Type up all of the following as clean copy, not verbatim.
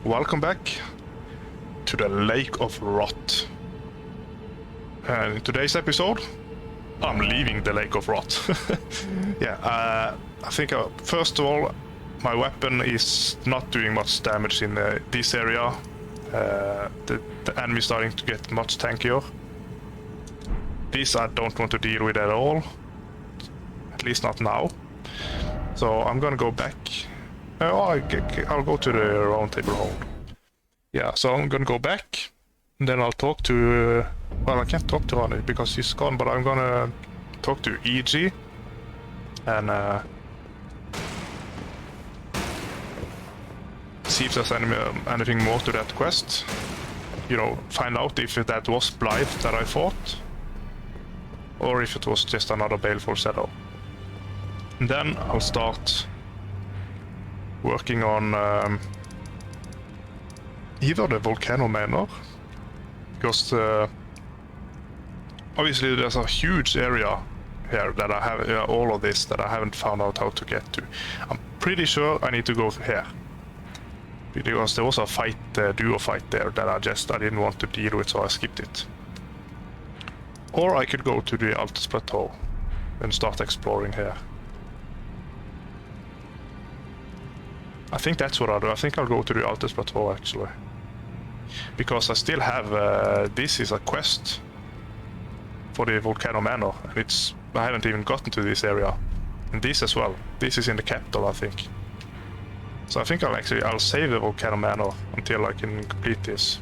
welcome back to the Lake of Rot. And in today's episode, I'm leaving the Lake of Rot. Yeah, I think first of all, my weapon is not doing much damage in this area. The enemy is starting to get much tankier. This I don't want to deal with at all, at least not now. So I'm gonna go back. I'll go to the round table hold. Yeah, so I'm gonna go back, and then I'll talk to... well, I can't talk to Ronnie because he's gone, but I'm gonna talk to EG, and see if there's anything more to that quest. You know, find out if that was Blythe that I fought, or if it was just another Baleful Shadow. And then I'll start working on either the Volcano Manor, because obviously there's a huge area here that I have, all of this that I haven't found out how to get to. I'm pretty sure I need to go here, because there was a fight, duo fight there that I didn't want to deal with, so I skipped it. Or I could go to the Altus Plateau and start exploring here. I think that's what I'll do. I think I'll go to the Altus Plateau actually, because I still have this is a quest for the Volcano Manor, and I haven't even gotten to this area, and this as well. This is in the capital, I think. So I think I'll save the Volcano Manor until I can complete this,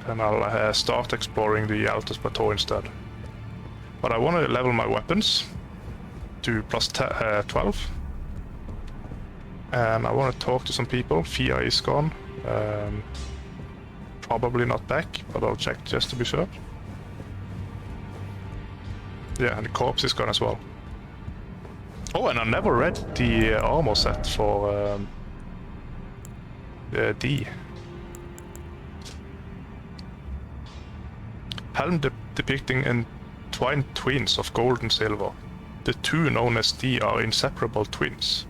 and I'll start exploring the Altus Plateau instead. But I want to level my weapons to plus 12. And I want to talk to some people. Fia is gone. Probably not back, but I'll check just to be sure. Yeah, and the corpse is gone as well. Oh, and I never read the armor set for D. Helm depicting entwined twins of gold and silver. The two known as D are inseparable twins.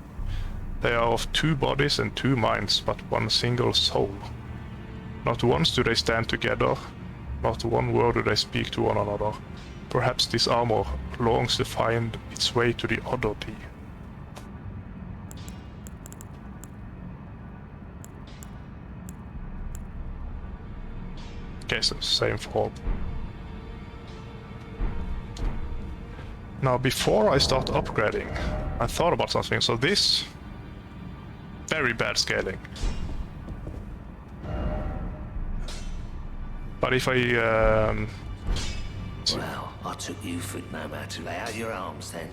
They are of two bodies and two minds, but one single soul. Not once do they stand together, not one word do they speak to one another. Perhaps this armor longs to find its way to the other D. Okay, so same form. Now, before I start upgrading, I thought about something. So this... very bad scaling. But if I well, I took you for no man to lay out your arms then.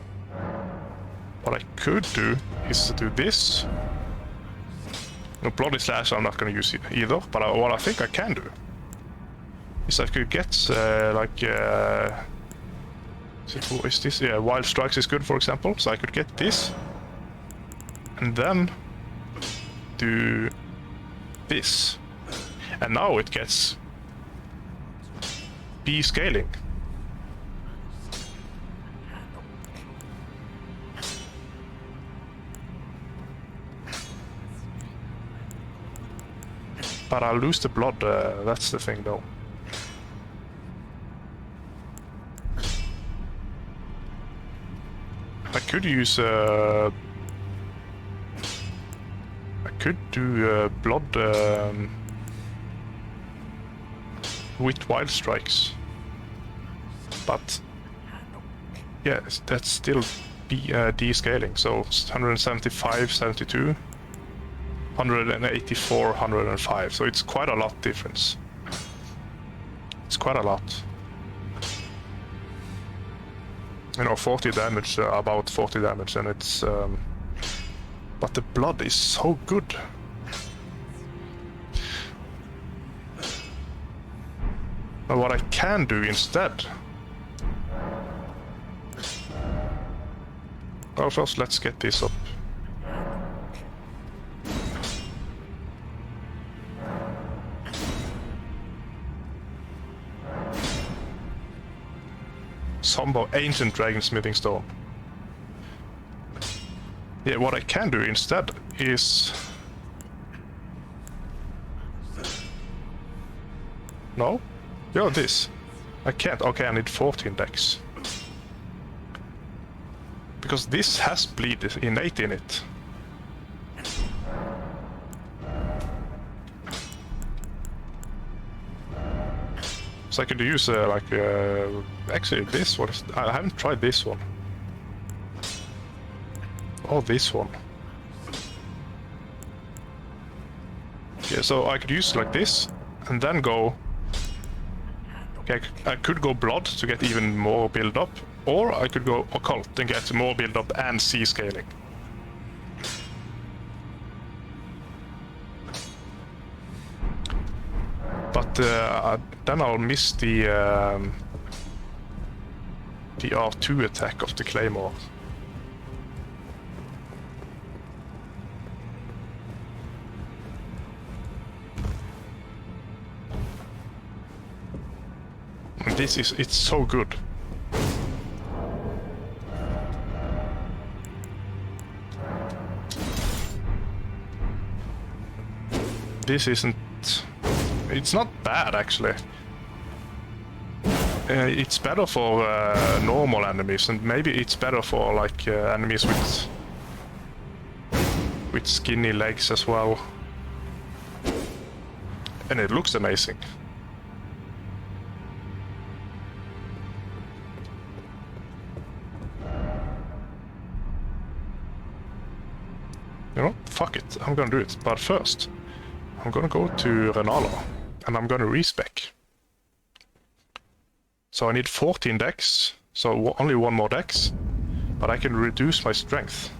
what I could do is to do this. No, Bloody Slash I'm not gonna use it either, but what I think I can do is I could get like is this? Yeah, Wild Strikes is good, for example. So I could get this and then do this, and now it gets B scaling. But I'll lose the blood, that's the thing though. I could use could do blood with Wild Strikes, but yeah, that's still descaling. So 175, 72, 184, 105. So it's quite a lot difference. It's quite a lot. You know, 40 damage, about 40 damage, and it's but the blood is so good. But what I can do instead... well, first let's get this up. Somber Ancient Dragonsmithing Stone. Yeah, what I can do instead is No? Yeah, this. I can't. Okay, I need 14 dex. Because this has bleed innate in it. So I could use actually this one. I haven't tried this one. Oh, this one. Yeah, so I could use like this, and then go... Okay, I could go blood to get even more build up, or I could go occult and get more build up and C scaling. But then I'll miss the R2 attack of the Claymore. It's so good. This isn't... It's not bad, actually. It's better for normal enemies, and maybe it's better for like enemies with skinny legs as well. And it looks amazing. You know, fuck it, I'm gonna do it. But first, I'm gonna go to Renala, and I'm gonna respec. So I need 14 dex, so only one more dex, but I can reduce my strength.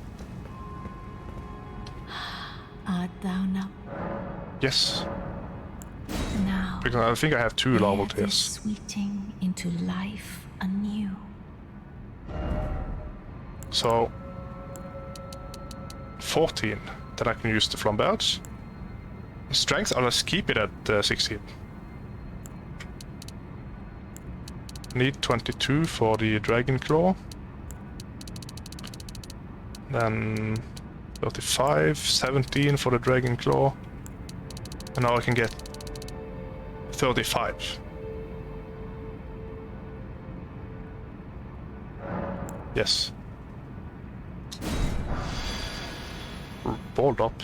Art thou now? Yes. Now, Because I think I have 2 larval this tears. sweeting into life anew. So 14 that I can use the flamberge. Strength, I'll just keep it at 16. Need 22 for the dragon claw. Then 35, 17 for the dragon claw. And now I can get 35. Yes. Balled up.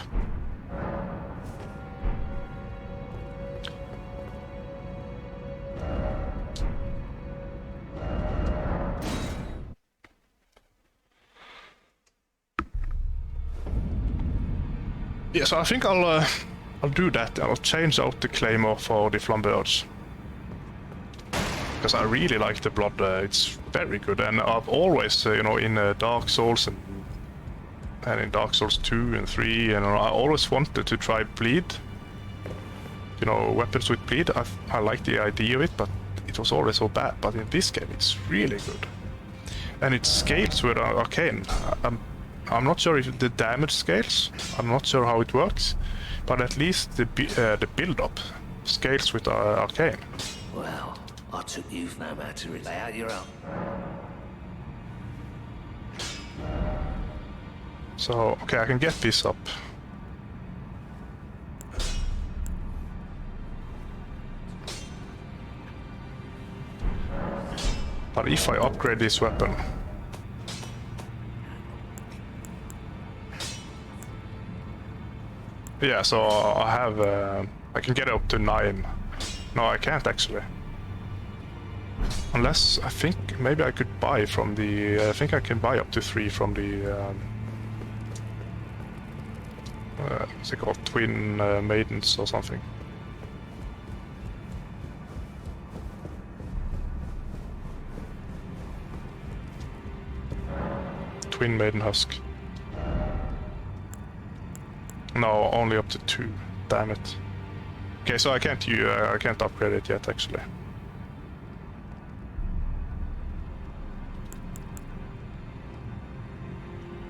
Yeah, so I think I'll do that. I'll change out the Claymore for the flamberge. Because I really like the blood. It's very good, and I've always, you know, in Dark Souls and in Dark Souls 2 and 3, and I always wanted to try bleed. You know, weapons with bleed. I like the idea of it, but it was always so bad. But in this game, it's really good, and it scales with arcane. I'm not sure if the damage scales. I'm not sure how it works, but at least the build-up scales with arcane. Well, I took you've no matter to lay out your own. So, okay, I can get this up. But if I upgrade this weapon... Yeah, so I have... I can get it up to 9. No, I can't actually. Unless, I think, maybe I could buy from the... I think I can buy up to 3 from the... what's it called? Twin Maidens or something. Twin Maiden Husk. No, only up to 2. Damn it. Okay, so I can't upgrade it yet, actually.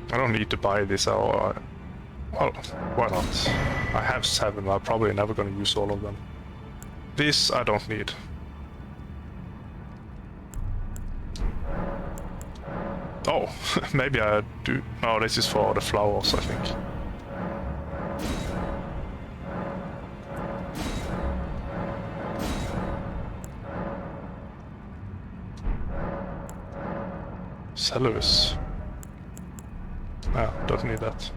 I don't need to buy this. Well, why not? I have 7. I'm probably never going to use all of them. This I don't need. Oh, maybe I do. No, this is for the flowers, I think. Cellus. Ah, doesn't need that.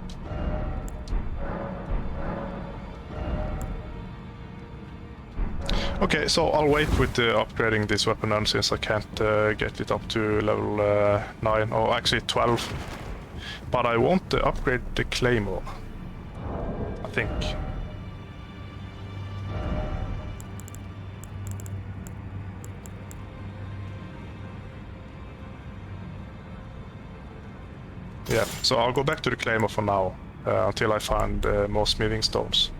Okay, so I'll wait with upgrading this weapon then, since I can't get it up to level 9, or actually 12. But I won't upgrade the Claymore, I think. Yeah, so I'll go back to the Claymore for now, until I find more smithing stones.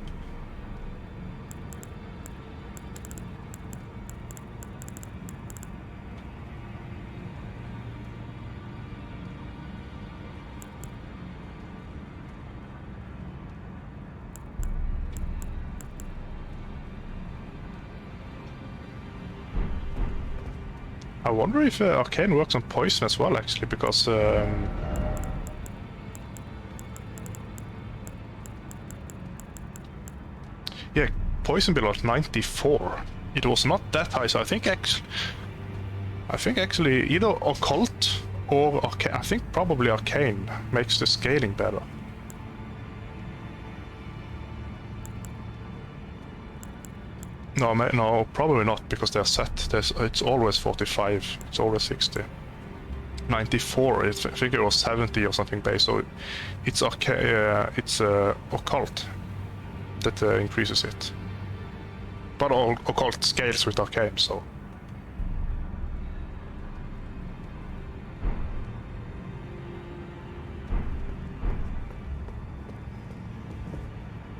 I wonder if Arcane works on poison as well, actually, because yeah, poison below 94. It was not that high, so I think actually either occult or arcane. I think probably arcane makes the scaling better. No, probably not, because they're set. It's always 45. It's always 60. 94. I think it was 70 or something base. So it's occult that increases it. But all occult scales with arcane, so.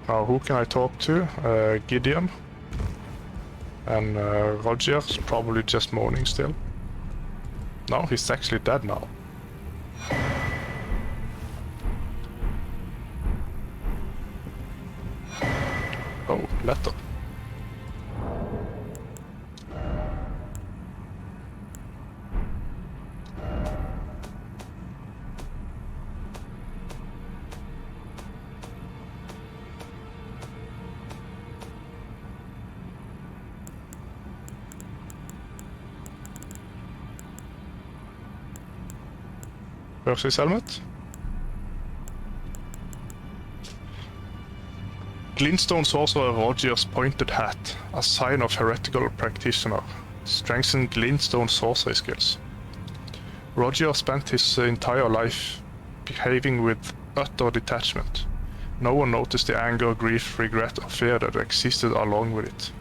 Now, who can I talk to? Gideon. And Roger's probably just moaning still. No, he's actually dead now. Oh, letter. Where's his helmet? Glintstone Sorcerer Roger's pointed hat, a sign of heretical practitioner. Strengthen Glintstone sorcery skills. Roger spent his entire life behaving with utter detachment. No one noticed the anger, grief, regret, or fear that existed along with it.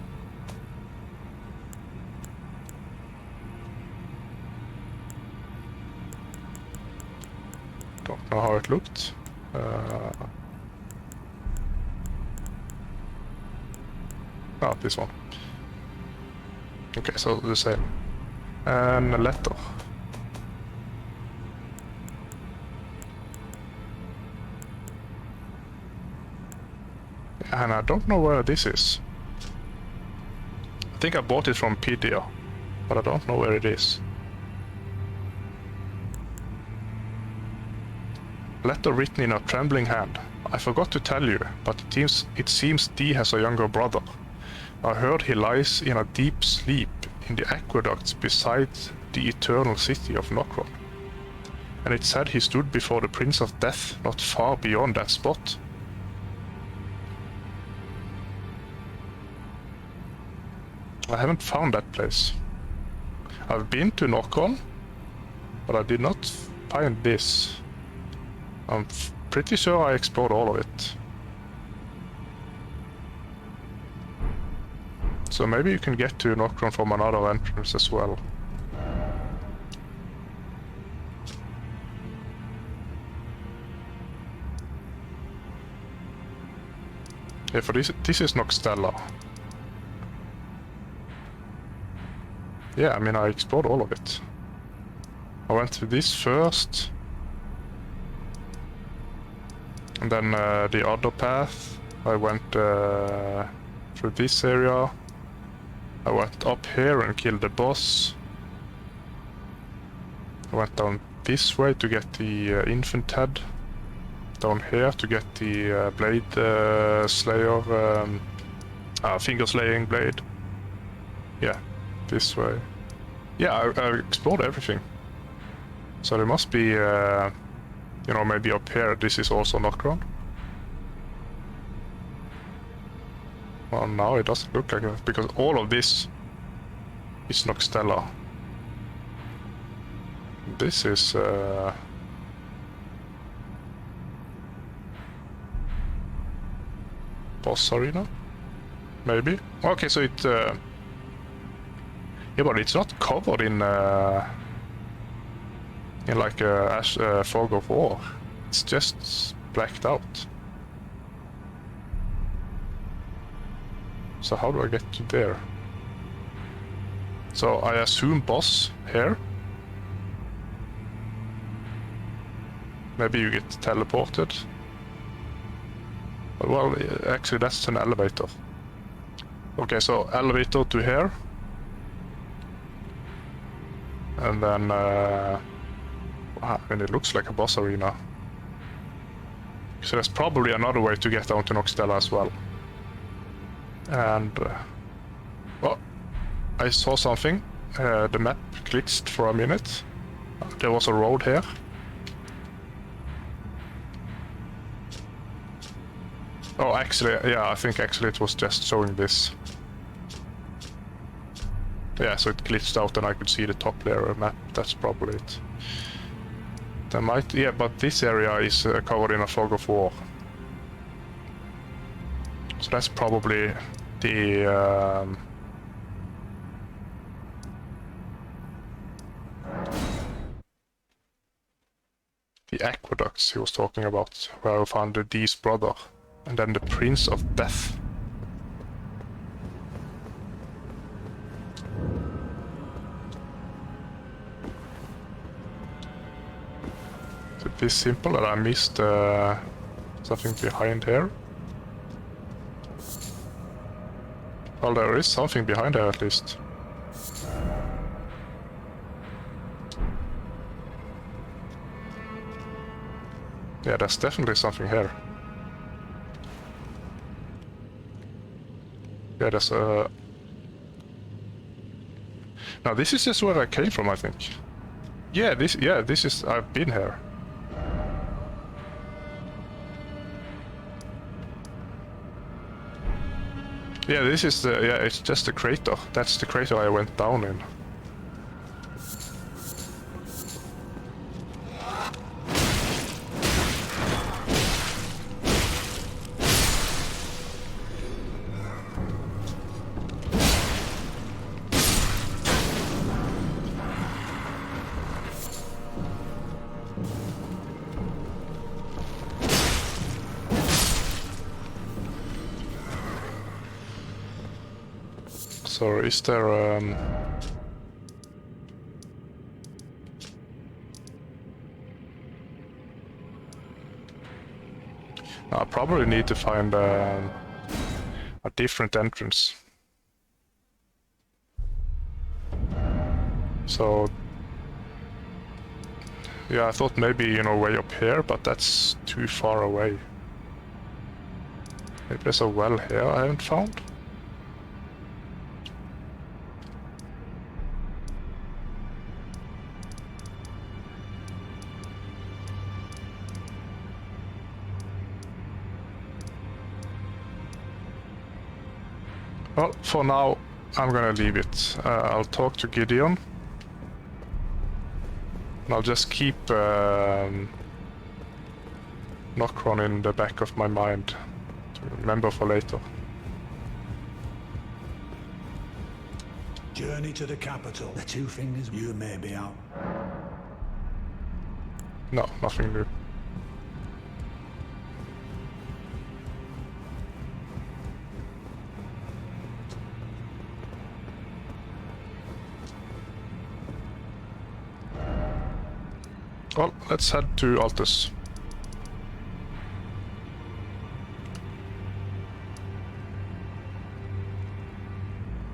Don't know how it looked. Oh, this one. Okay, so the same. And a letter. And I don't know where this is. I think I bought it from Pedia, but I don't know where it is. Letter written in a trembling hand. I forgot to tell you, but it seems Dee has a younger brother. I heard he lies in a deep sleep in the aqueducts beside the eternal city of Nokron. And it said he stood before the Prince of Death not far beyond that spot. I haven't found that place. I've been to Nokron, but I did not find this. I'm pretty sure I explored all of it. So maybe you can get to Nokron from another entrance as well. Yeah, for this is Noxtella. Yeah, I mean, I explored all of it. I went to this first. And then the other path. I went through this area. I went up here and killed the boss. I went down this way to get the infant head. Down here to get the blade slayer, finger slaying blade. Yeah, this way. Yeah, I explored everything. So there must be, you know, maybe up here this is also Nocron. Well, now it doesn't look like it, because all of this is Noxtella. This is boss arena, maybe. Okay, so it yeah, but it's not covered in like a fog of war. It's just blacked out. So how do I get to there? So I assume boss here. Maybe you get teleported. Well, actually that's an elevator. Okay, so elevator to here. And then, wow, I mean, it looks like a boss arena. So there's probably another way to get down to Noxtella as well. And, well, I saw something. The map glitched for a minute. There was a road here. Oh, actually, yeah, I think actually it was just showing this. Yeah, so it glitched out and I could see the top layer map. That's probably it. There might, yeah, but this area is covered in a fog of war. So that's probably the aqueducts he was talking about, where I found the D's brother, and then the Prince of Death. Is it this simple that I missed something behind here? Well, there is something behind there at least. Yeah, there's definitely something here. Yeah, there's a... Now this is just where I came from, I think. Yeah, this is... I've been here. Yeah, this is the... Yeah, it's just the crater. That's the crater I went down in. So is there I probably need to find a different entrance. So yeah, I thought maybe, you know, way up here, but that's too far away. Maybe there's a well here I haven't found. Well, for now, I'm gonna leave it. I'll talk to Gideon. And I'll just keep Nocron in the back of my mind to remember for later. Journey to the capital. The two fingers. You may be out. No, nothing new. Well, let's head to Altus.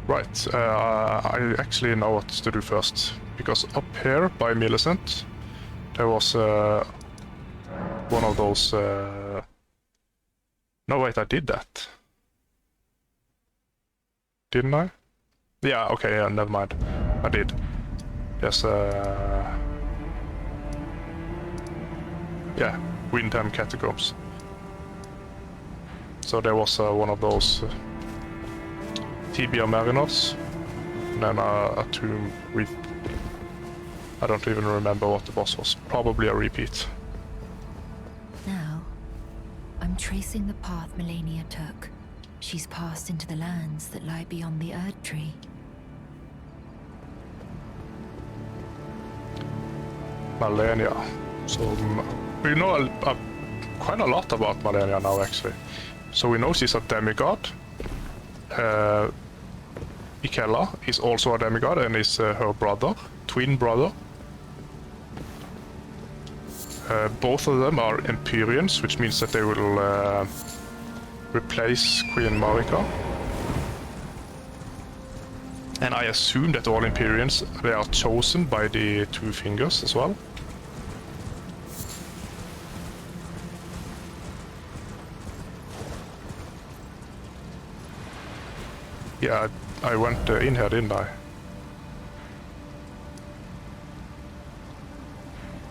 Right, I actually know what to do first, because up here by Millicent there was one of those... No, wait, I did that. Didn't I? Yeah, okay, yeah, never mind. I did. There's yeah, Windham Catacombs. So there was one of those tibia mariners, and then a tomb with, I don't even remember what the boss was, probably a repeat. Now, I'm tracing the path Melania took. She's passed into the lands that lie beyond the Erd Tree. Malenia. So we know quite a lot about Malenia now, actually. So we know she's a demigod. Ikella is also a demigod and is her brother, twin brother. Both of them are Empyreans, which means that they will replace Queen Marika. And I assume that all Empyreans, they are chosen by the Two Fingers as well. Yeah, I went in here, didn't I?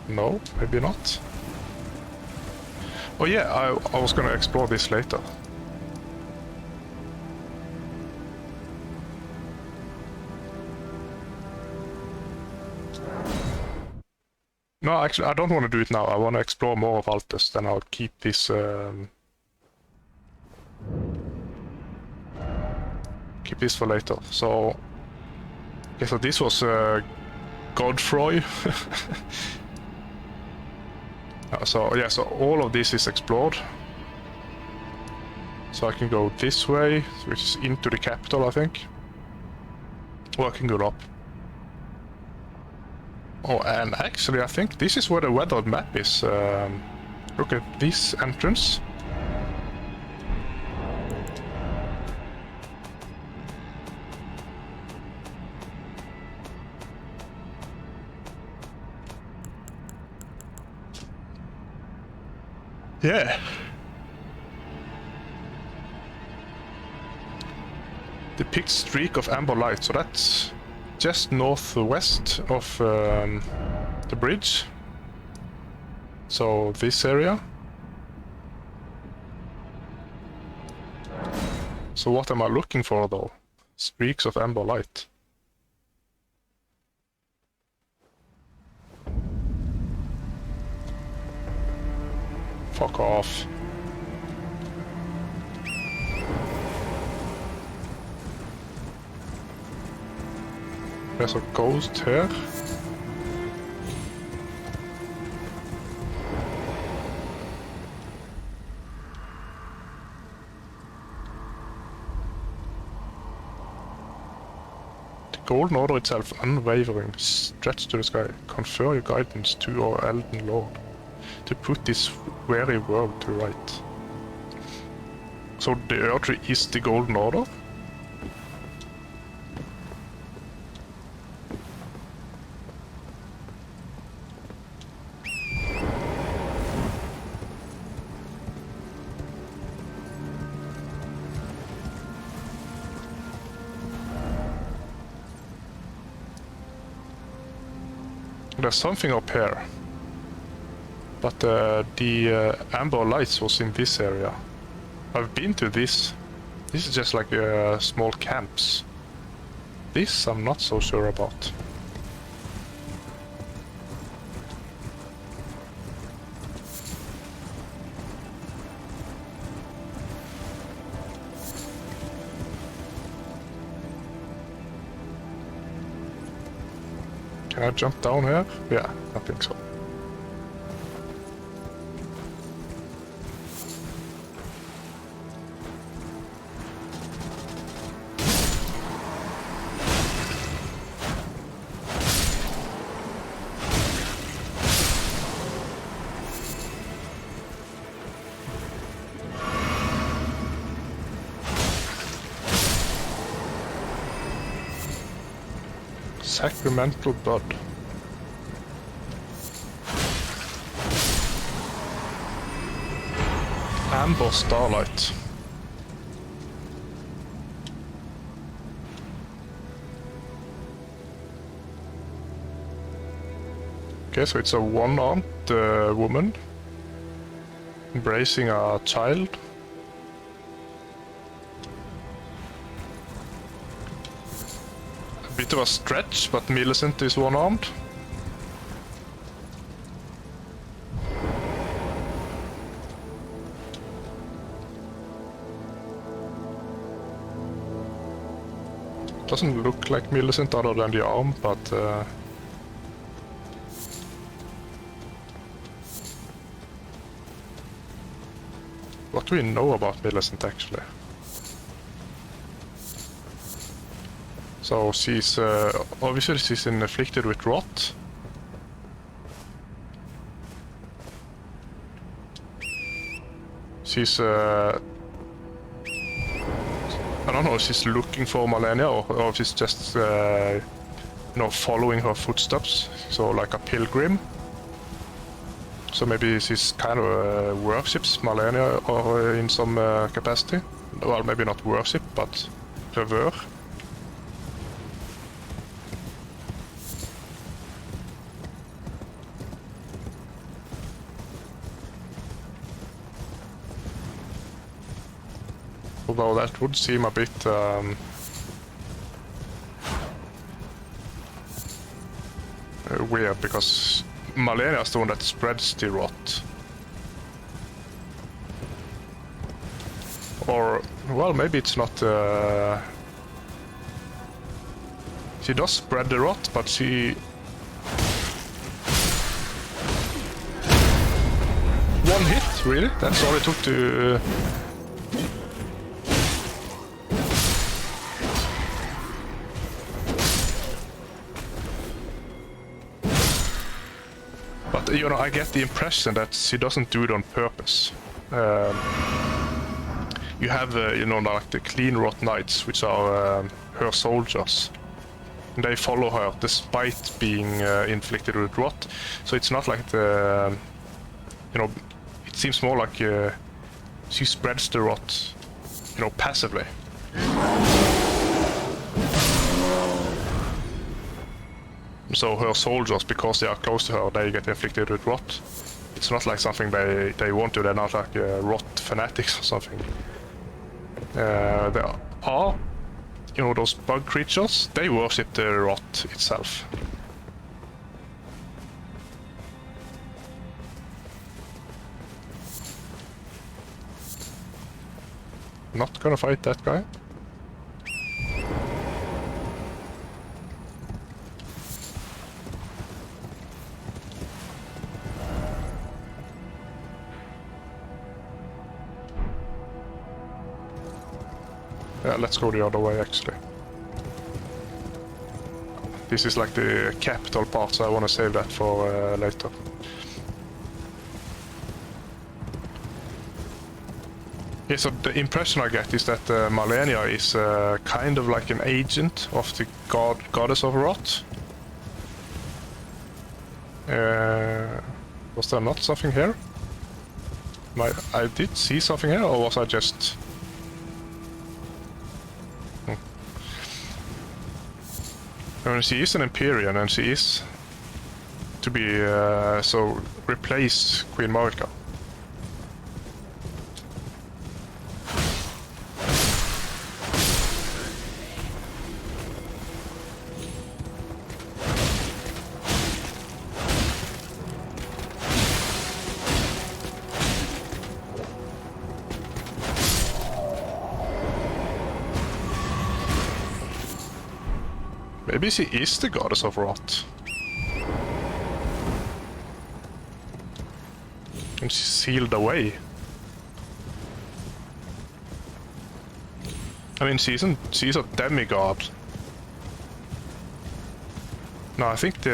No, maybe not. Oh yeah, I was gonna explore this later. No, actually, I don't want to do it now. I want to explore more of Altus, then I'll keep this... keep this for later. So... okay, so this was Godfroy. So yeah, so all of this is explored. So I can go this way, which is into the capital, I think. Or I can go up. Oh, and actually I think this is where the weathered map is. Look at this entrance. Yeah. Depicts streak of amber light, so that's just northwest of the bridge. So this area. So what am I looking for though? Streaks of amber light. Fuck off. There's a ghost here. The Golden Order itself, unwavering, stretched to the sky. Confer your guidance to our Elden Lord, to put this weary world to right. So the Earth Tree is the Golden Order? There's something up here. But the amber lights was in this area. I've been to this. This is just like small camps. This I'm not so sure about. Can I jump down here? Yeah, I think so. Sacramental Bud. Amber Starlight. Okay, so it's a one-armed woman Embracing a child. A bit of a stretch, but Millicent is one-armed. Doesn't look like Millicent other than the arm, but what do we know about Millicent actually? So she's obviously she's inflicted with rot. She's I don't know if she's looking for Malenia or if she's just you know, following her footsteps, so like a pilgrim. So maybe she's kind of worships Malenia or in some capacity. Well, maybe not worship, but revere. Although that would seem a bit weird, because Malenia is the one that spreads the rot. Or, well, maybe it's not... She does spread the rot, but she... One hit, really? That's all it took to... But, you know, I get the impression that she doesn't do it on purpose. You have, you know, like the Clean Rot Knights, which are her soldiers. And they follow her despite being inflicted with rot. So it's not like the, you know, it seems more like she spreads the rot, you know, passively. So her soldiers, because they are close to her, they get inflicted with rot. It's not like something they want to. They're not like rot fanatics or something. There are, you know, those bug creatures. They worship the rot itself. Not gonna fight that guy. Yeah, let's go the other way actually. This is like the capital part, so I want to save that for later. Yeah, so the impression I get is that Malenia is kind of like an agent of the goddess of rot. Was there not something here? I did see something here, or was I just... I mean, she is an Empyrean, and she is to be, so replace Queen Marika. Maybe she is the goddess of rot. And she's sealed away. I mean, she's a demigod. No, I think is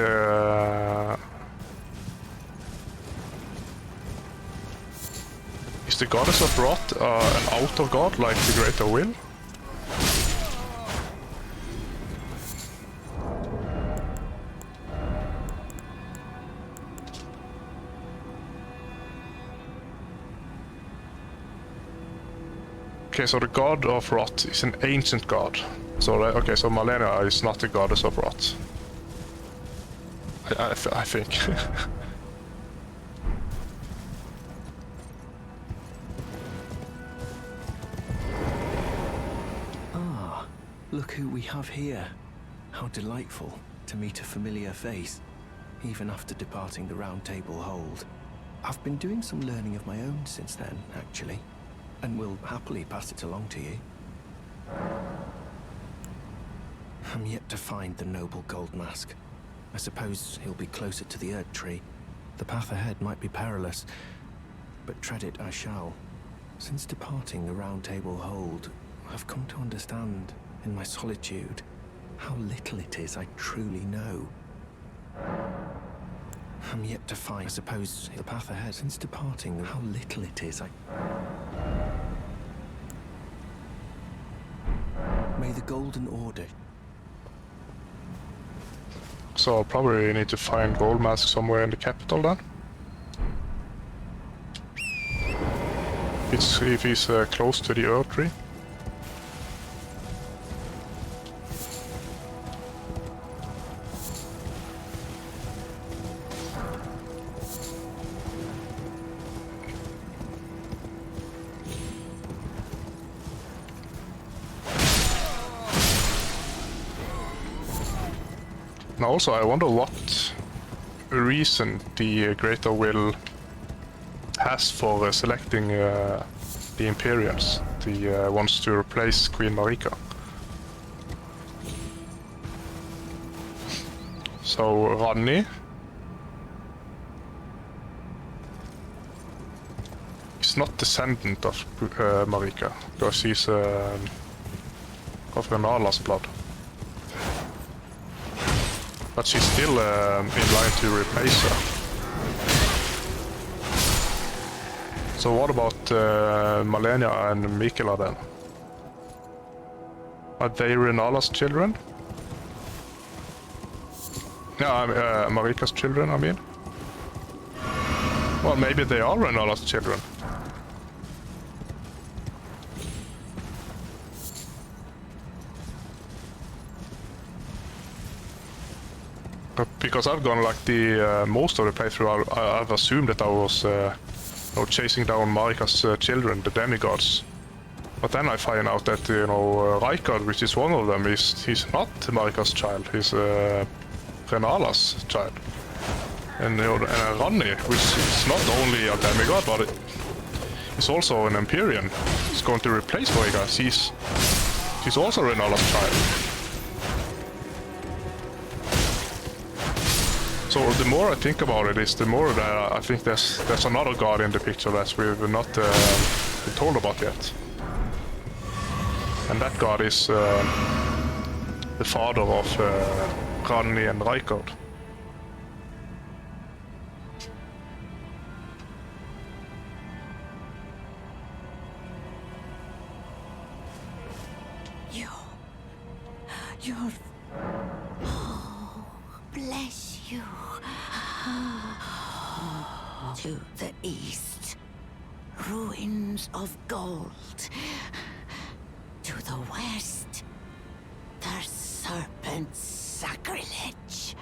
the goddess of rot an outer god like the Greater Will? Okay, so the god of rot is an ancient god. So okay, so Malenia is not the goddess of rot. I think. Look who we have here. How delightful to meet a familiar face, even after departing the Round Table Hold. I've been doing some learning of my own since then, actually, and will happily pass it along to you. I'm yet to find the noble gold mask. I suppose he'll be closer to the Erd Tree. The path ahead might be perilous, but tread it I shall. Since departing the Round Table Hold, I've come to understand, in my solitude, how little it is I truly know. I'm yet to find, I suppose, the path ahead. Since departing, how little it is May the Golden Order... So I'll probably need to find gold mask somewhere in the capital then. If he's close to the Earth Tree. And also, I wonder what reason the Greater Will has for selecting the Imperials, the ones to replace Queen Marika. So Ranni is not descendant of Marika, because he's of Renala's blood. But she's still in line to replace her. So what about Malenia and Mikela then? Are they Renala's children? Yeah, Marika's children, I mean. Well, maybe they are Renala's children. Because I've gone like the most of the playthrough, I've assumed that I was chasing down Marika's children, the demigods. But then I find out that Rykard, which is one of them, he's not Marika's child. He's Renala's child. And Ranni, which is not only a demigod, but he's also an Empyrean. He's going to replace Marika. She's also Renala's child. So the more I think about it, is the more that I think there's another god in the picture that we've not been told about yet. And that god is the father of Ranni and Rykard. You're... Oh, bless you. To the east, ruins of gold. To the west, the serpent's sacrilege.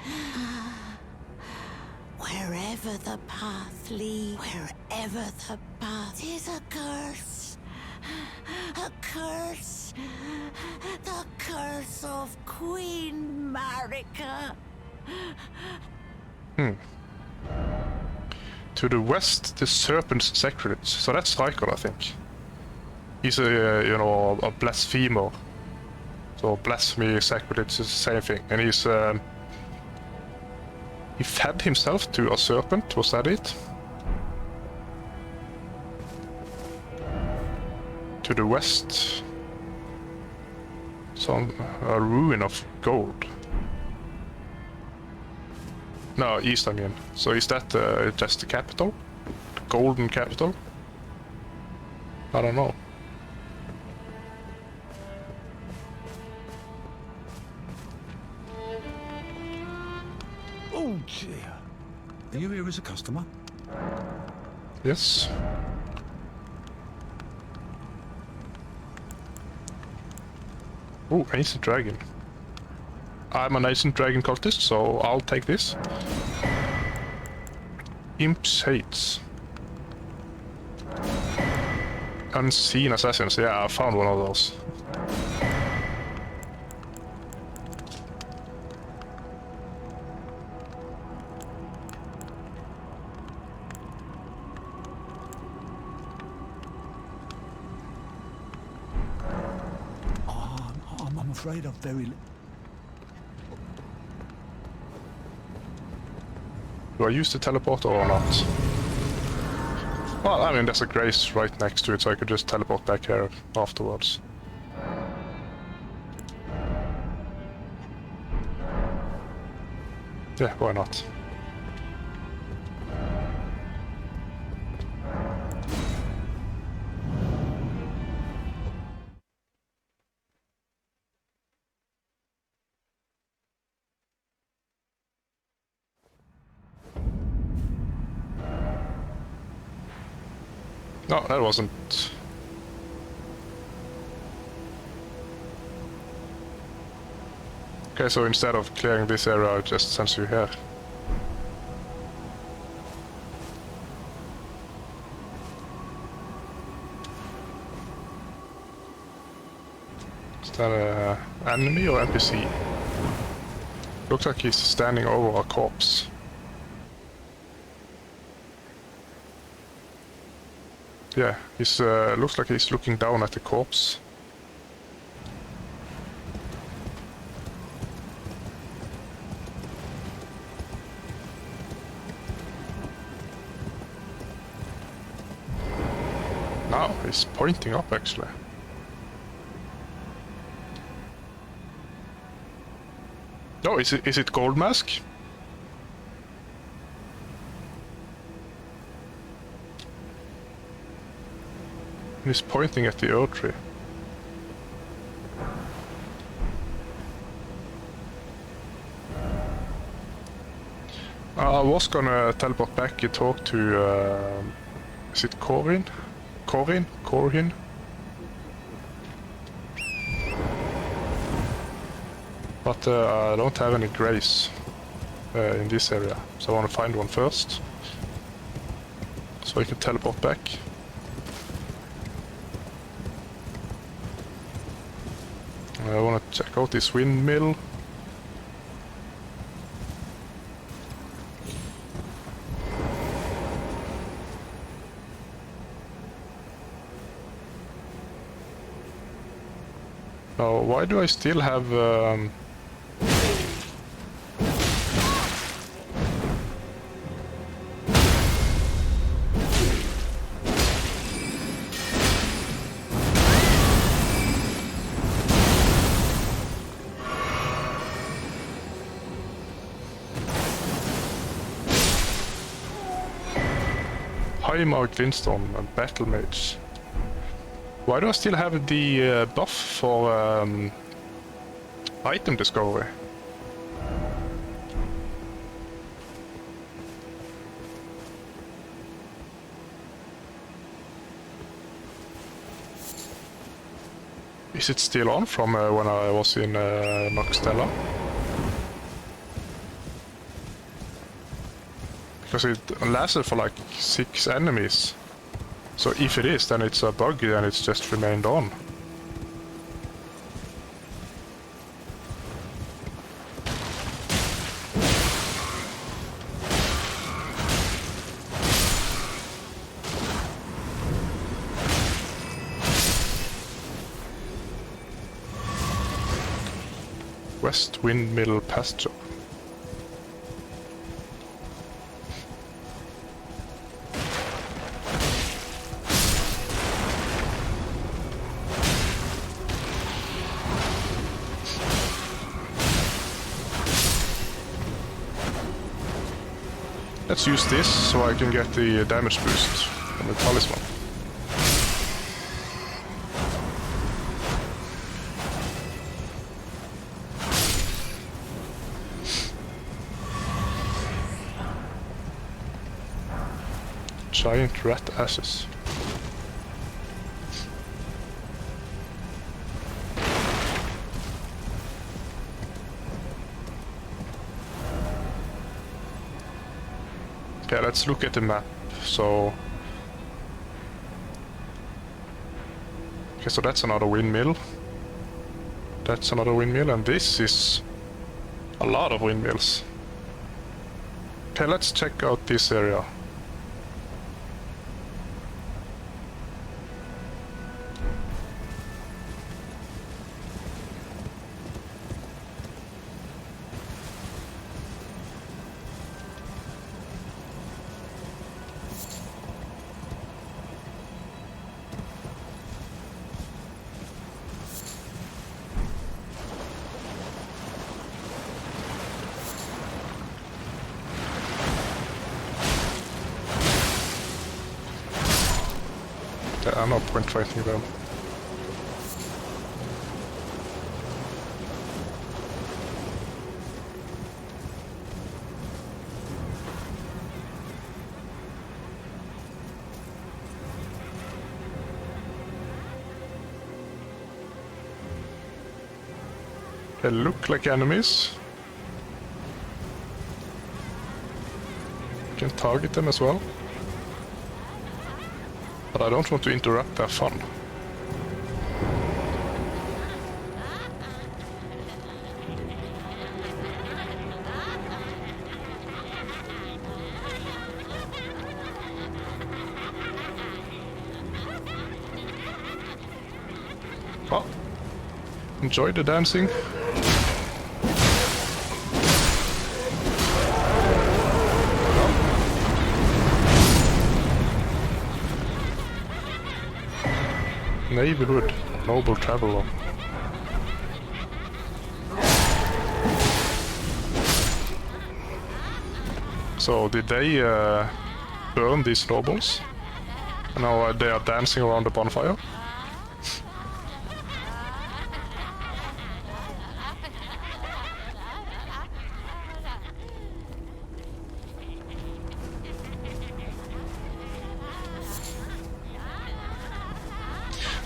Wherever the path leads, wherever the path is a curse. A curse. The curse of Queen Marika. To the west, the serpent's sacrilege. So that's Rykard, I think. He's a blasphemer. So blasphemy, sacrilege is the same thing. And he fed himself to a serpent. Was that it? To the west, a ruin of gold. No, east, I mean. So is that just the capital? The golden capital? I don't know. Oh dear. Are you here as a customer? Yes. Oh, ancient dragon. I'm an ancient dragon cultist, so I'll take this. Imp's Hates. Unseen assassins. Yeah, I found one of those. afraid of very... Do I use the teleporter or not? Well, I mean, there's a grace right next to it, so I could just teleport back here afterwards. Yeah, why not? No, that wasn't... Okay, so instead of clearing this area, it just sends you here. Is that an enemy or NPC? Looks like he's standing over a corpse. Yeah, he's looks like he's looking down at the corpse. Now he's pointing up actually. No, is it Gold Mask? He's pointing at the oak tree. I was gonna teleport back and talk to... is it Corin? Corin? But I don't have any grace in this area, so I want to find one first. So I can teleport back. I want to check out this windmill. Now, why do I still have... High-Mark Glintstone and Battle Mage. Why do I still have the buff for item discovery? Is it still on from when I was in Noxtella? Because it lasted for like 6 enemies. So if it is, then it's a bug and it's just remained on. West Windmill Pasture. Let's use this so I can get the damage boost from the talisman. Giant rat ashes. Okay, let's look at the map. So... okay, so that's another windmill. That's another windmill, and this is a lot of windmills. Okay, let's check out this area. no point fighting them. They look like enemies. You can target them as well. But I don't want to interrupt their fun. Well, enjoy the dancing. Neighborhood, noble traveler. So did they burn these nobles? And now they are dancing around the bonfire?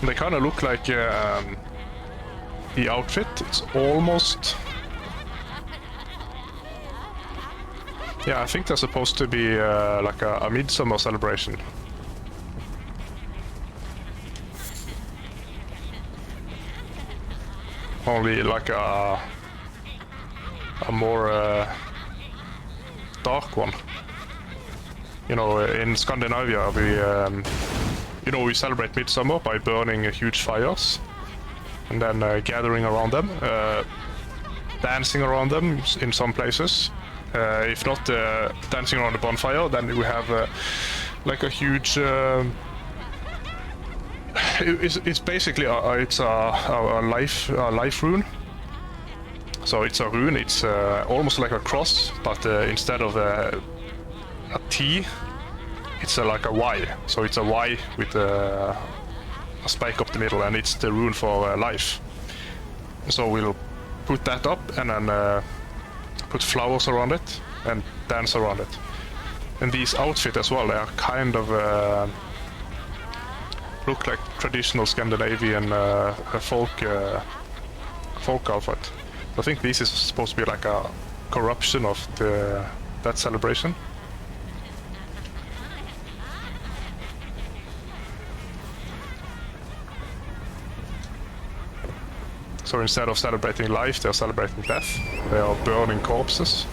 They kind of look like the outfit. It's almost... Yeah, I think they're supposed to be like a Midsummer celebration. Only like a more dark one. You know, in Scandinavia we celebrate Midsummer by burning huge fires and then gathering around them, dancing around them in some places. If not dancing around the bonfire, then we have like a huge... it's basically it's a life rune. So it's a rune. It's almost like a cross, but instead of a T, it's like a Y. So it's a Y with a spike up the middle, and it's the rune for life. So we'll put that up and then put flowers around it and dance around it. And these outfits as well, they are kind of look like traditional Scandinavian folk outfit. I think this is supposed to be like a corruption of that celebration. So instead of celebrating life, they're celebrating death. They are burning corpses.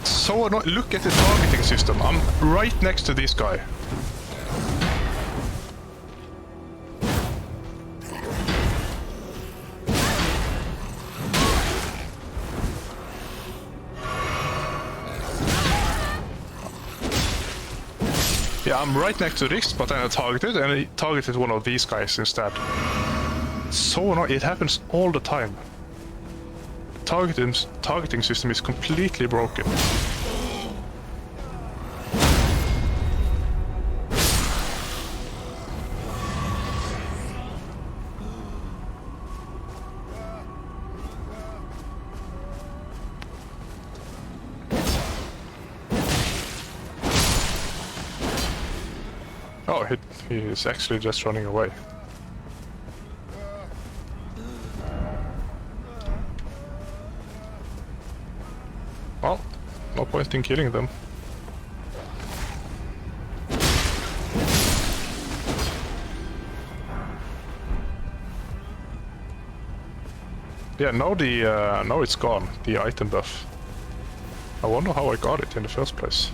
So annoying. Look at the targeting system. I'm right next to this guy. Yeah, I'm right next to this, but then I targeted, and he targeted one of these guys instead. So annoying. It happens all the time. Targeting system is completely broken. Oh, he is actually just running away. Well, no point in killing them. Yeah, now it's gone, the item buff. I wonder how I got it in the first place.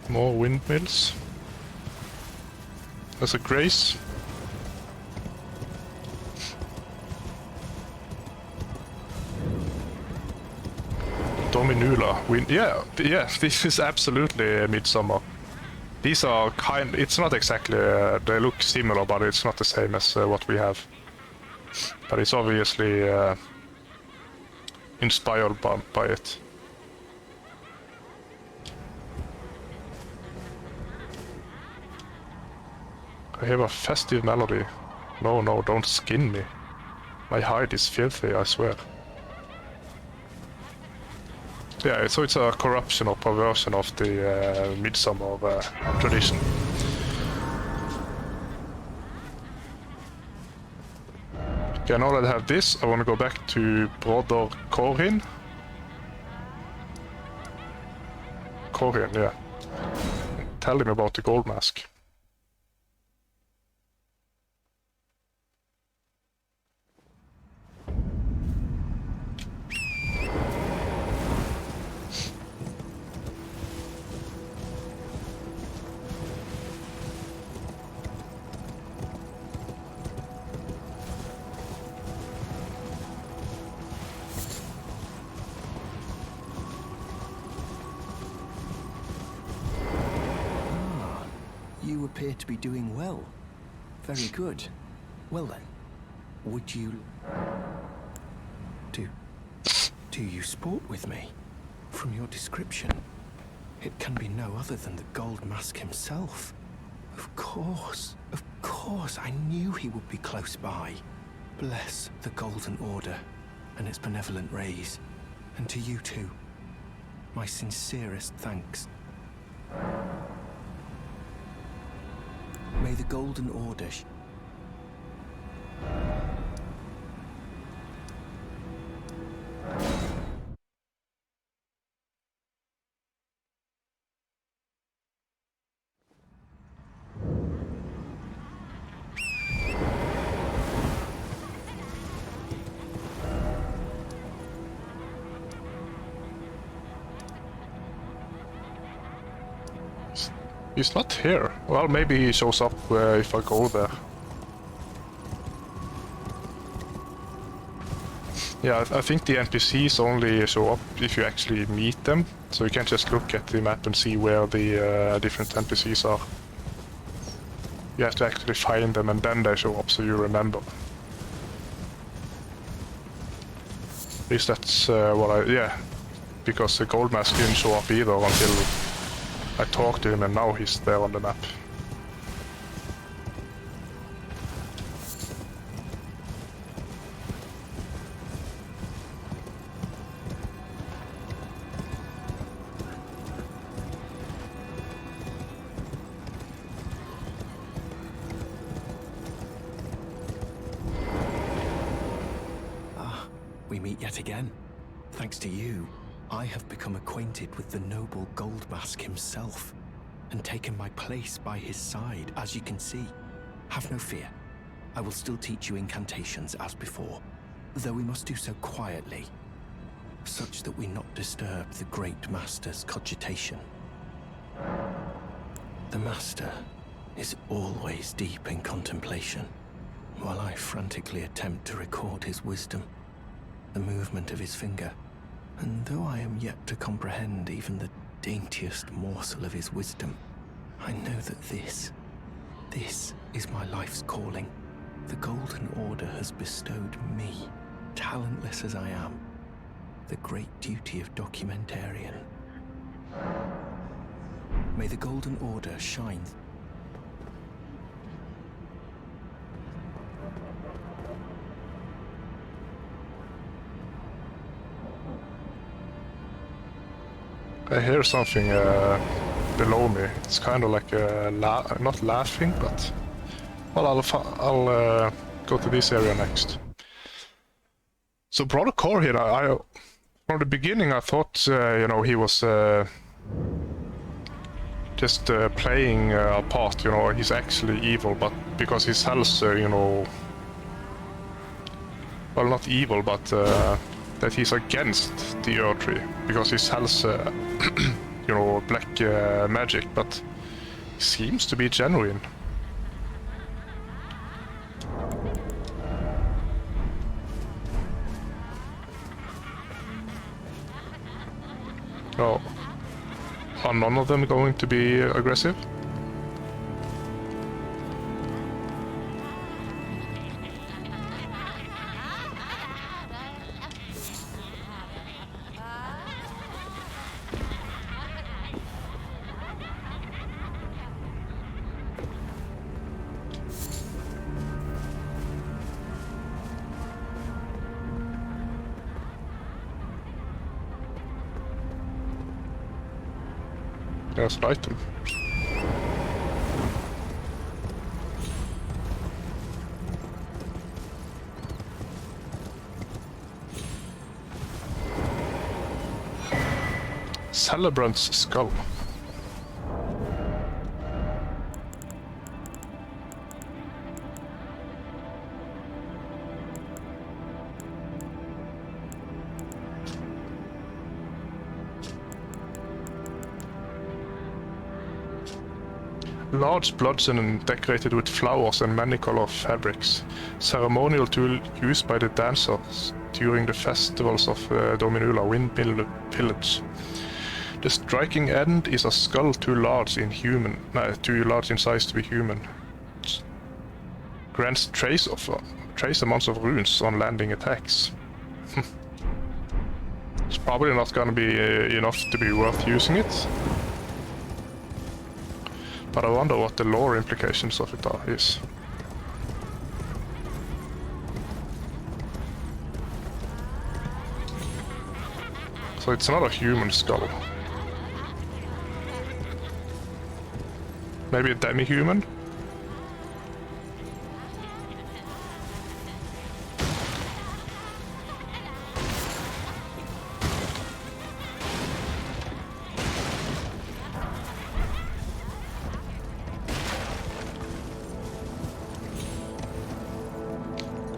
More windmills. There's a grace. Dominula. Yeah, this is absolutely Midsummer. These are it's not exactly, they look similar, but it's not the same as what we have. But it's obviously inspired by it. I have a festive melody. No, don't skin me. My hide is filthy, I swear. Yeah, so it's a corruption or perversion of the Midsummer tradition. Okay, now that I have this, I want to go back to Brother Corin. Corin, yeah. Tell him about the gold mask. You appear to be doing well. Very good. Well then, would you... Do you sport with me? From your description, it can be no other than the Gold Mask himself. Of course, I knew he would be close by. Bless the Golden Order and its benevolent rays. And to you too, my sincerest thanks. May the Golden Order He's not here. Well, maybe he shows up if I go there. Yeah, I think the NPCs only show up if you actually meet them, so you can't just look at the map and see where the different NPCs are. You have to actually find them and then they show up so you remember. At least that's yeah, because the Gold Mask didn't show up either until I talked to him and now he's there on the map. we meet yet again. Thanks to you, I have become acquainted with the noble Gold Mask himself, and taken my place by his side, as you can see. Have no fear. I will still teach you incantations as before, though we must do so quietly, such that we not disturb the Great Master's cogitation. The Master is always deep in contemplation, while I frantically attempt to record his wisdom, the movement of his finger. And though I am yet to comprehend even the daintiest morsel of his wisdom, I know that this is my life's calling. The Golden Order has bestowed me, talentless as I am, the great duty of documentarian. May the Golden Order shine. I hear something below me. It's kind of like not laughing, but well, I'll go to this area next. So Brother Core here, I from the beginning I thought you know, he was just playing a part. You know, he's actually evil, but because his health, you know, well, not evil, but that he's against the Earth Tree because his health, you know, black magic, but he seems to be genuine. Oh, are none of them going to be aggressive? There's an item. Celebrant's skull. Large bludgeon decorated with flowers and many color fabrics. Ceremonial tool used by the dancers during the festivals of Dominula Windmill Village. The striking end is a skull too large in size to be human. Grants trace amounts of runes on landing attacks. It's probably not gonna be enough to be worth using it. But I wonder what the lore implications of it is. So it's not a human skull. Maybe a demi-human?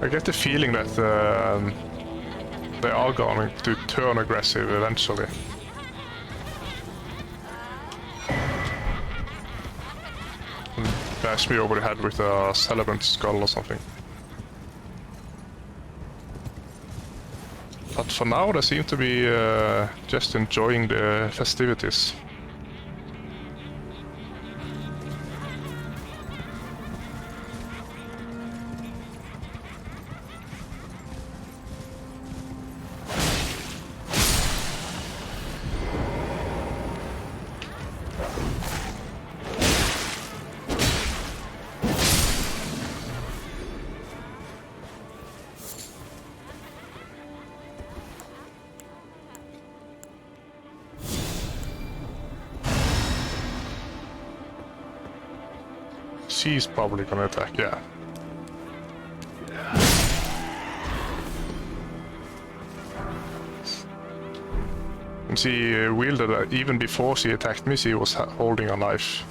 I get the feeling that they are going to turn aggressive eventually. And bash me over the head with a celebrant skull or something. But for now they seem to be just enjoying the festivities. She's probably gonna attack, yeah. And she wielded, even before she attacked me, she was holding a knife.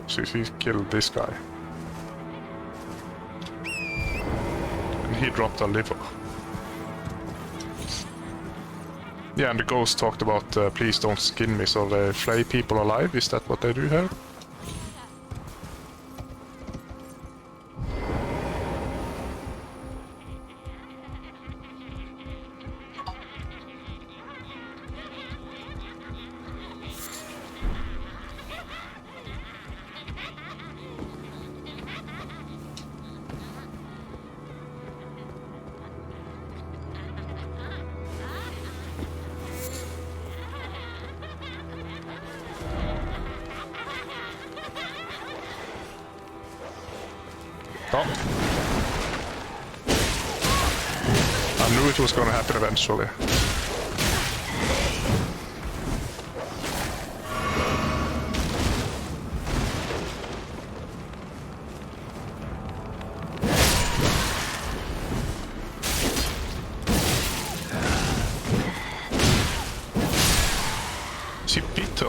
So she killed this guy. And he dropped a liver. Yeah, and the ghost talked about, please don't skin me, so they flay people alive. Is that what they do here? Oh. I knew it was going to happen eventually.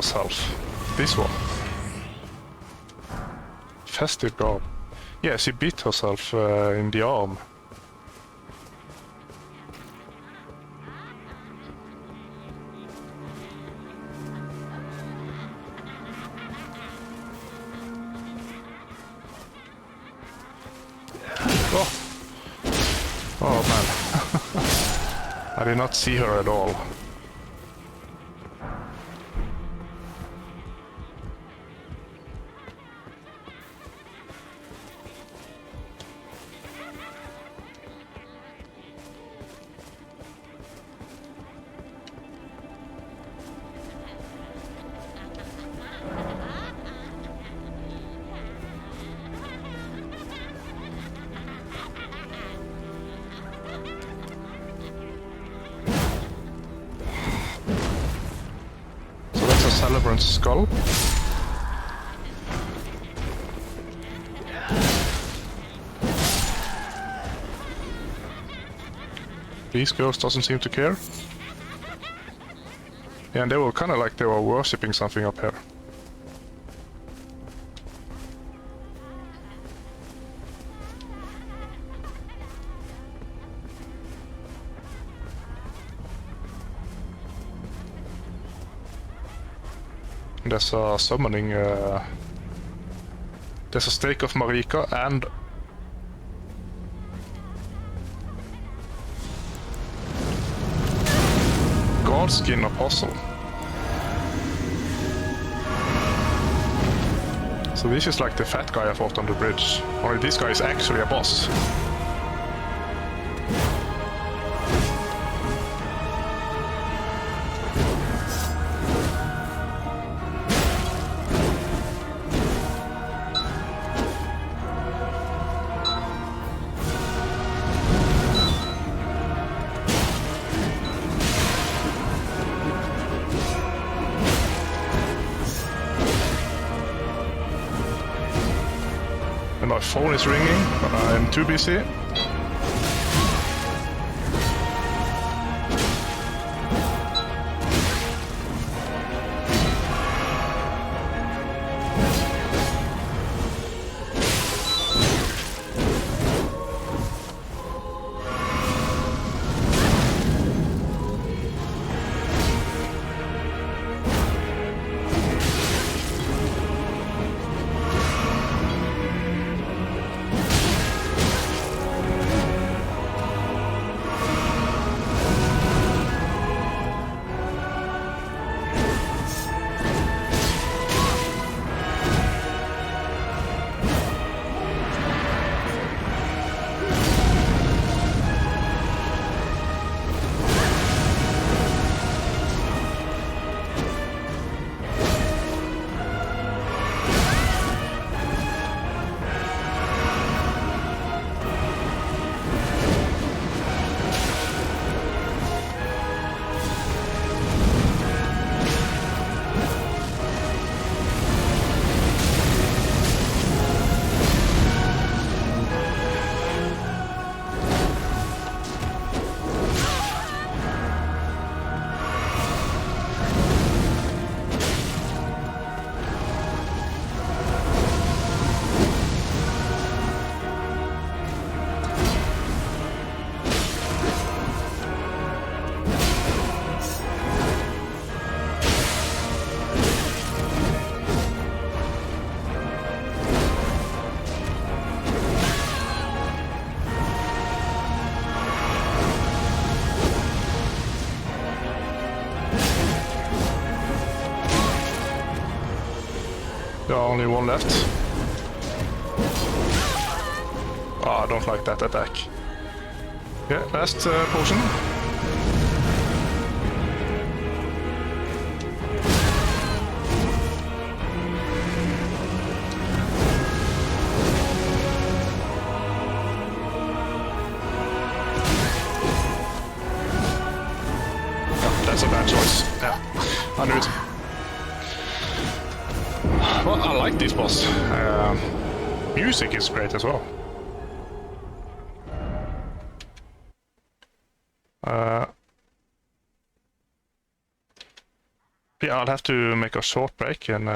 herself. This one. Festive garb. Yeah, she beat herself in the arm. Oh! Oh man. I did not see her at all. Celebrant's skull. These girls doesn't seem to care. Yeah, and they were kind of like they were worshipping something up here. There's a summoning, there's a stake of Marika and Godskin Apostle. So this is like the fat guy I fought on the bridge. Only this guy is actually a boss. And my phone is ringing, but I'm too busy. There are only one left. Ah, I don't like that attack. Yeah, last potion. Yeah, that's a bad choice. Yeah, I knew it. Well, I like this boss. Music is great as well. Yeah, I'll have to make a short break and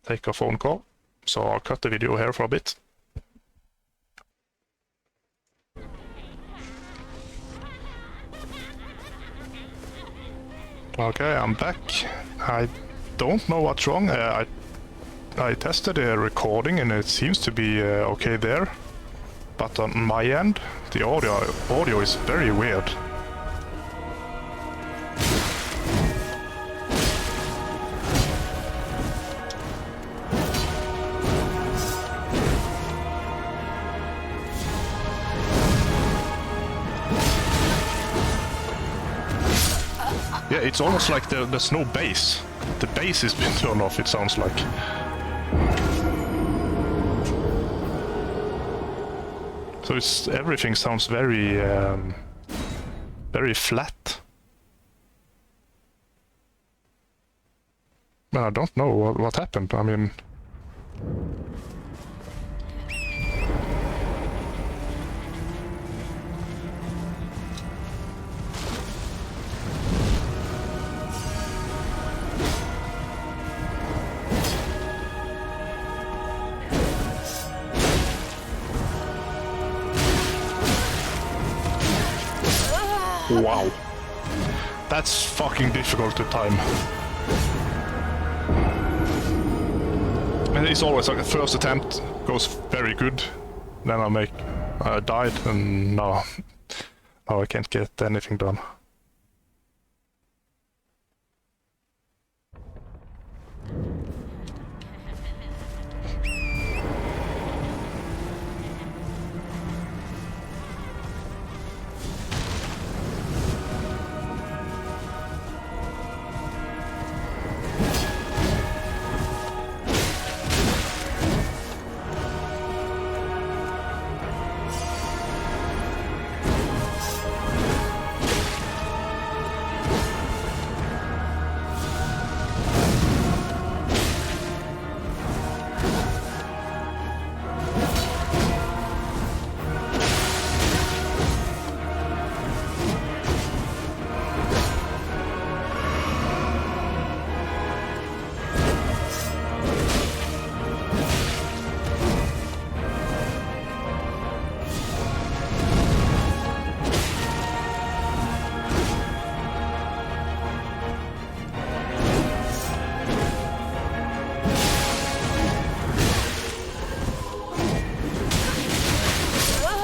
take a phone call. So I'll cut the video here for a bit. Okay, I'm back. I don't know what's wrong. I tested the recording and it seems to be okay there. But on my end, the audio is very weird. Yeah, it's almost like there's no bass. The bass has been turned off, it sounds like. So everything sounds very, very flat. I don't know what happened. I mean... Wow. That's fucking difficult to time. And it's always like the first attempt goes very good. Then I died and now I can't get anything done.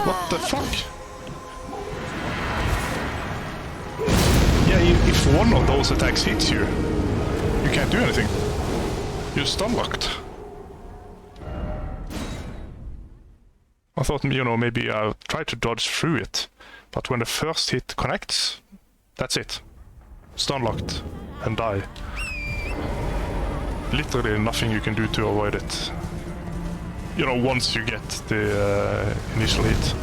What the fuck? Yeah, if one of those attacks hits you, you can't do anything. You're stun locked. I thought, you know, maybe I'll try to dodge through it, but when the first hit connects, that's it. Stun locked and die. Literally nothing you can do to avoid it. You know, once you get the initial hit.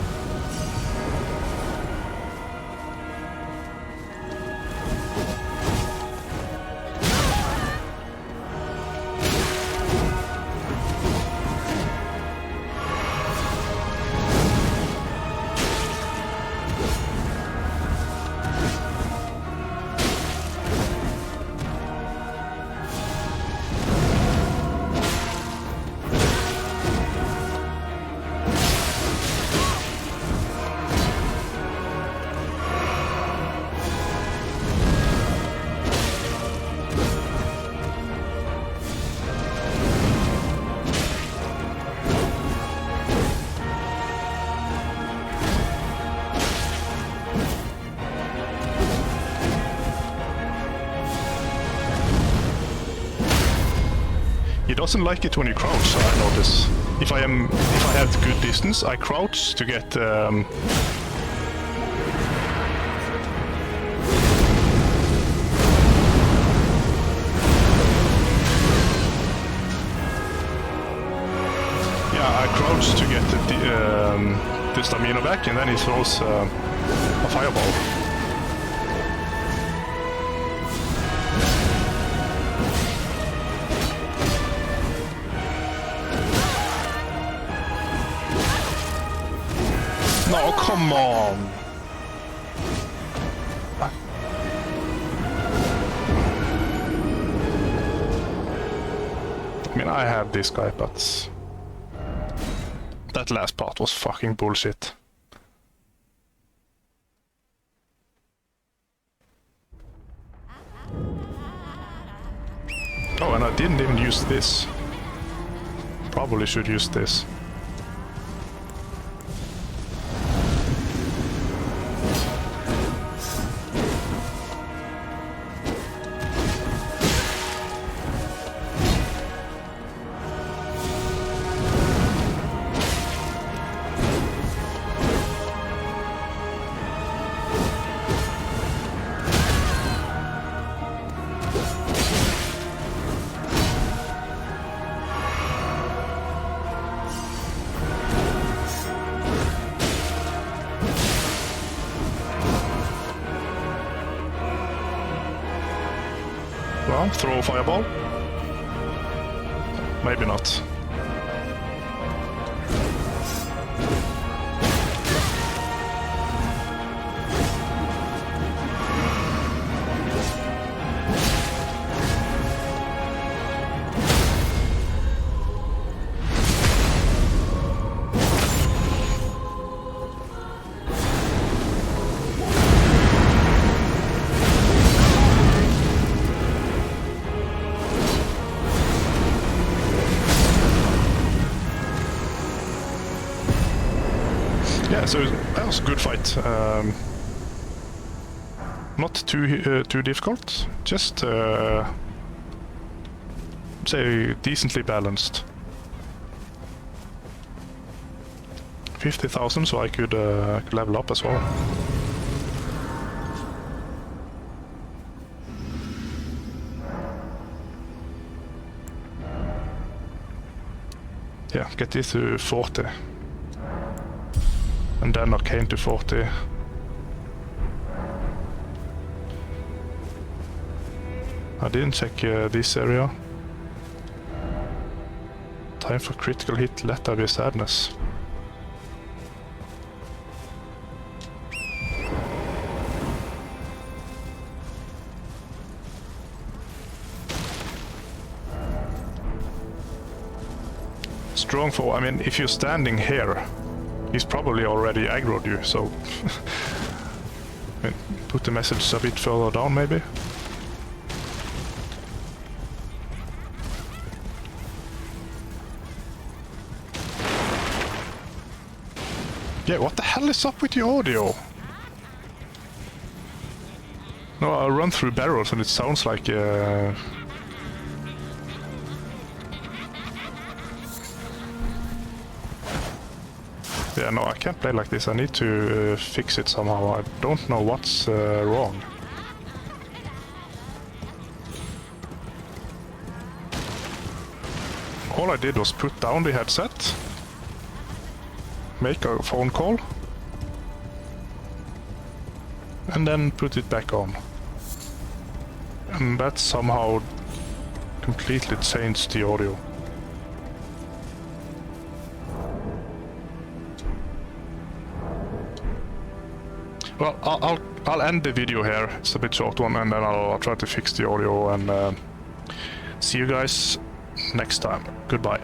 He doesn't like it when you crouch, I notice. If I have good distance, I crouch to get yeah, I crouch to get the stamina back, and then he throws a fireball. No, come on! mean, I have this guy, but that last part was fucking bullshit. Oh, and I didn't even use this. Probably should use this. Well, throw a fireball? Maybe not. Yeah, so that was a good fight. Not too difficult, just say decently balanced. 50,000, so I could level up as well. Yeah, get this to 40. And then Arcane to 40. I didn't check this area. Time for critical hit, let there be sadness. Strong foe, I mean, if you're standing here, he's probably already aggroed you, so I mean, put the message a bit further down, maybe. Yeah, what the hell is up with the audio? No, I run through barrels and it sounds like yeah, no, I can't play like this. I need to fix it somehow. I don't know what's wrong. All I did was put down the headset, make a phone call, and then put it back on. And that somehow completely changed the audio. Well, I'll end the video here. It's a bit short one, and then I'll try to fix the audio and see you guys next time. Goodbye.